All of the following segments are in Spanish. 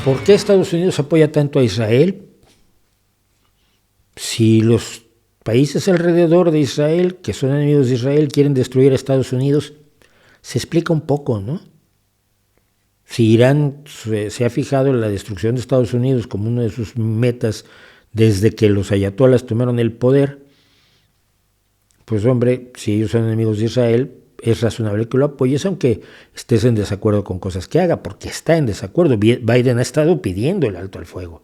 ¿Por qué Estados Unidos apoya tanto a Israel? Si los países alrededor de Israel, que son enemigos de Israel, quieren destruir a Estados Unidos, se explica un poco, ¿no? Si Irán se ha fijado en la destrucción de Estados Unidos como una de sus metas desde que los ayatolas tomaron el poder, pues hombre, si ellos son enemigos de Israel, es razonable que lo apoyes, aunque estés en desacuerdo con cosas que haga, porque está en desacuerdo. Biden ha estado pidiendo el alto al fuego.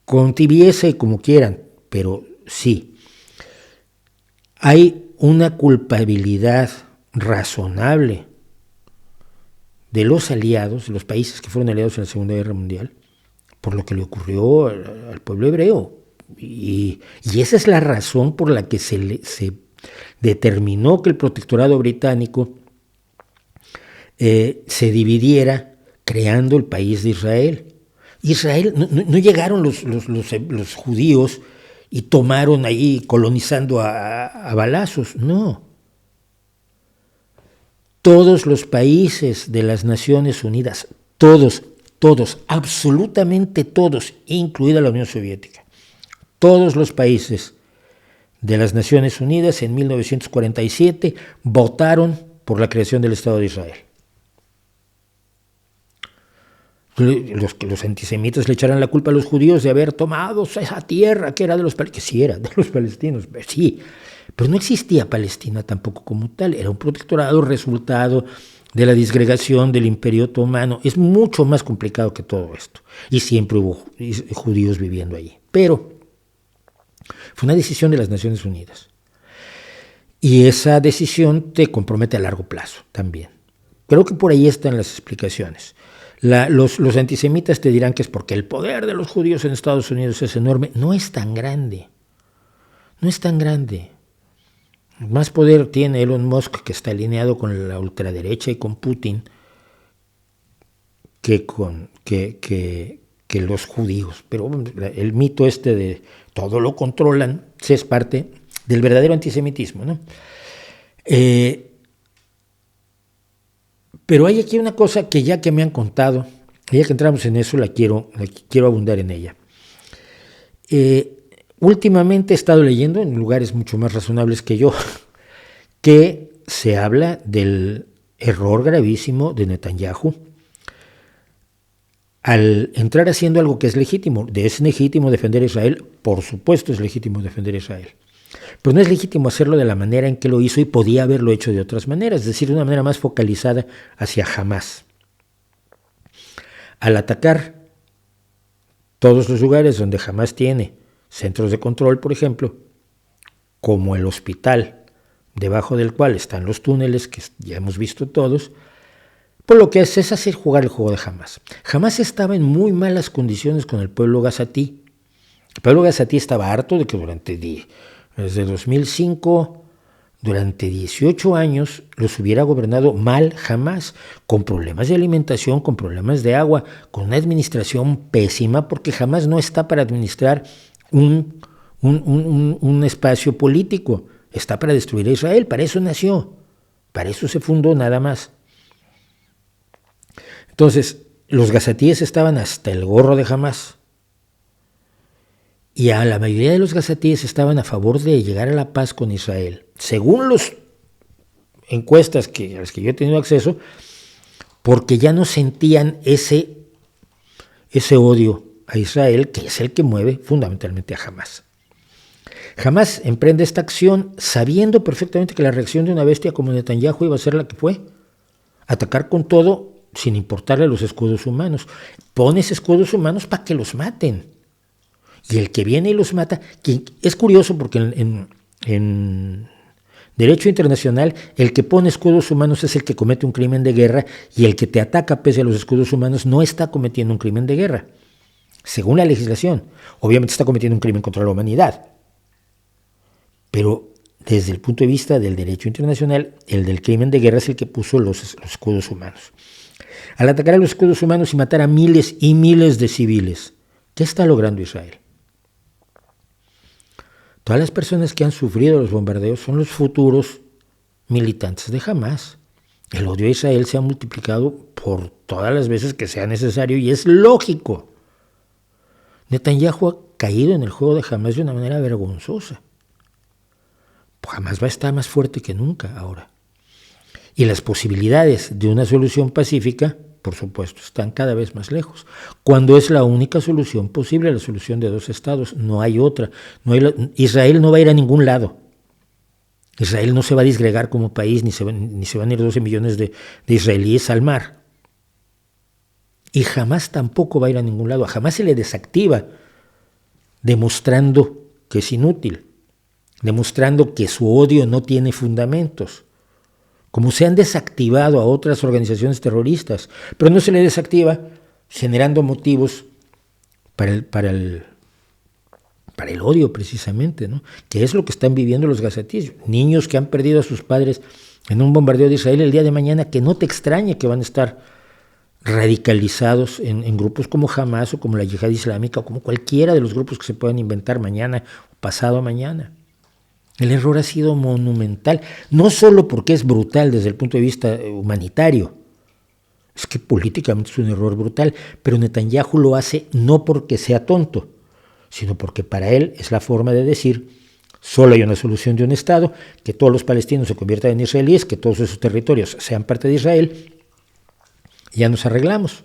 Con tibieza y como quieran, pero sí. Hay una culpabilidad razonable de los aliados, de los países que fueron aliados en la Segunda Guerra Mundial, por lo que le ocurrió al pueblo hebreo. Y esa es la razón por la que se determinó que el protectorado británico se dividiera creando el país de Israel. Israel, no llegaron los judíos y tomaron ahí colonizando a balazos, no. Todos los países de las Naciones Unidas, todos, absolutamente todos, incluida la Unión Soviética, todos los países de las Naciones Unidas en 1947 votaron por la creación del Estado de Israel. Los antisemitas le echarán la culpa a los judíos de haber tomado esa tierra que era de los palestinos, que sí era de los palestinos, sí, pero no existía Palestina tampoco como tal, era un protectorado resultado de la disgregación del Imperio Otomano. Es mucho más complicado que todo esto, y siempre hubo judíos viviendo allí, pero fue una decisión de las Naciones Unidas, y esa decisión te compromete a largo plazo también. Creo que por ahí están las explicaciones. Los antisemitas te dirán que es porque el poder de los judíos en Estados Unidos es enorme. No es tan grande. No es tan grande. Más poder tiene Elon Musk, que está alineado con la ultraderecha y con Putin, que los judíos. Pero el mito este de todo lo controlan es parte del verdadero antisemitismo, ¿no? Pero hay aquí una cosa que ya que me han contado, ya que entramos en eso, quiero abundar en ella. Últimamente he estado leyendo en lugares mucho más razonables que yo que se habla del error gravísimo de Netanyahu al entrar haciendo algo que es legítimo. Es legítimo defender a Israel, por supuesto es legítimo defender a Israel. Pero no es legítimo hacerlo de la manera en que lo hizo y podía haberlo hecho de otras maneras, es decir, de una manera más focalizada hacia Hamás. Al atacar todos los lugares donde Hamás tiene centros de control, por ejemplo, como el hospital, debajo del cual están los túneles que ya hemos visto todos, pues lo que hace es hacer jugar el juego de Hamás. Hamás estaba en muy malas condiciones con el pueblo gazatí. El pueblo gazatí estaba harto de que desde 2005, durante 18 años, los hubiera gobernado mal Hamás, con problemas de alimentación, con problemas de agua, con una administración pésima, porque Hamás no está para administrar un espacio político, está para destruir a Israel, para eso nació, para eso se fundó nada más. Entonces, los gazatíes estaban hasta el gorro de Hamás. Y a la mayoría de los gazatíes estaban a favor de llegar a la paz con Israel. Según las encuestas a las que yo he tenido acceso, porque ya no sentían ese odio a Israel, que es el que mueve fundamentalmente a Hamás. Hamás emprende esta acción sabiendo perfectamente que la reacción de una bestia como Netanyahu iba a ser la que fue. Atacar con todo sin importarle los escudos humanos. Pones escudos humanos para que los maten. Y el que viene y los mata, que es curioso porque en derecho internacional el que pone escudos humanos es el que comete un crimen de guerra, y el que te ataca pese a los escudos humanos no está cometiendo un crimen de guerra, según la legislación. Obviamente está cometiendo un crimen contra la humanidad, pero desde el punto de vista del derecho internacional, el del crimen de guerra es el que puso los escudos humanos. Al atacar a los escudos humanos y matar a miles y miles de civiles, ¿qué está logrando Israel? Todas las personas que han sufrido los bombardeos son los futuros militantes de Hamás. El odio a Israel se ha multiplicado por todas las veces que sea necesario y es lógico. Netanyahu ha caído en el juego de Hamás de una manera vergonzosa. Hamás va a estar más fuerte que nunca ahora. Y las posibilidades de una solución pacífica, por supuesto, están cada vez más lejos. Cuando es la única solución posible, la solución de dos estados, no hay otra. Israel no va a ir a ningún lado. Israel no se va a disgregar como país, ni se van a ir 12 millones de israelíes al mar. Y Hamás tampoco va a ir a ningún lado. A Hamás se le desactiva, demostrando que es inútil, demostrando que su odio no tiene fundamentos, como se han desactivado a otras organizaciones terroristas, pero no se le desactiva generando motivos para el odio precisamente, ¿no? Que es lo que están viviendo los gazatíes, niños que han perdido a sus padres en un bombardeo de Israel el día de mañana, que no te extrañe que van a estar radicalizados en grupos como Hamás o como la Yihad Islámica o como cualquiera de los grupos que se puedan inventar mañana o pasado mañana. El error ha sido monumental, no solo porque es brutal desde el punto de vista humanitario, es que políticamente es un error brutal, pero Netanyahu lo hace no porque sea tonto, sino porque para él es la forma de decir: solo hay una solución de un Estado, que todos los palestinos se conviertan en israelíes, que todos esos territorios sean parte de Israel, y ya nos arreglamos.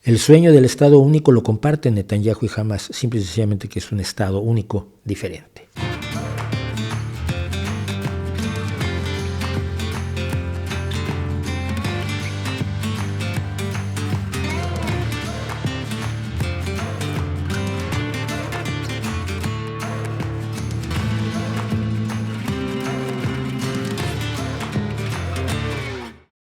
El sueño del Estado único lo comparten Netanyahu y Hamás, simple y sencillamente que es un Estado único diferente.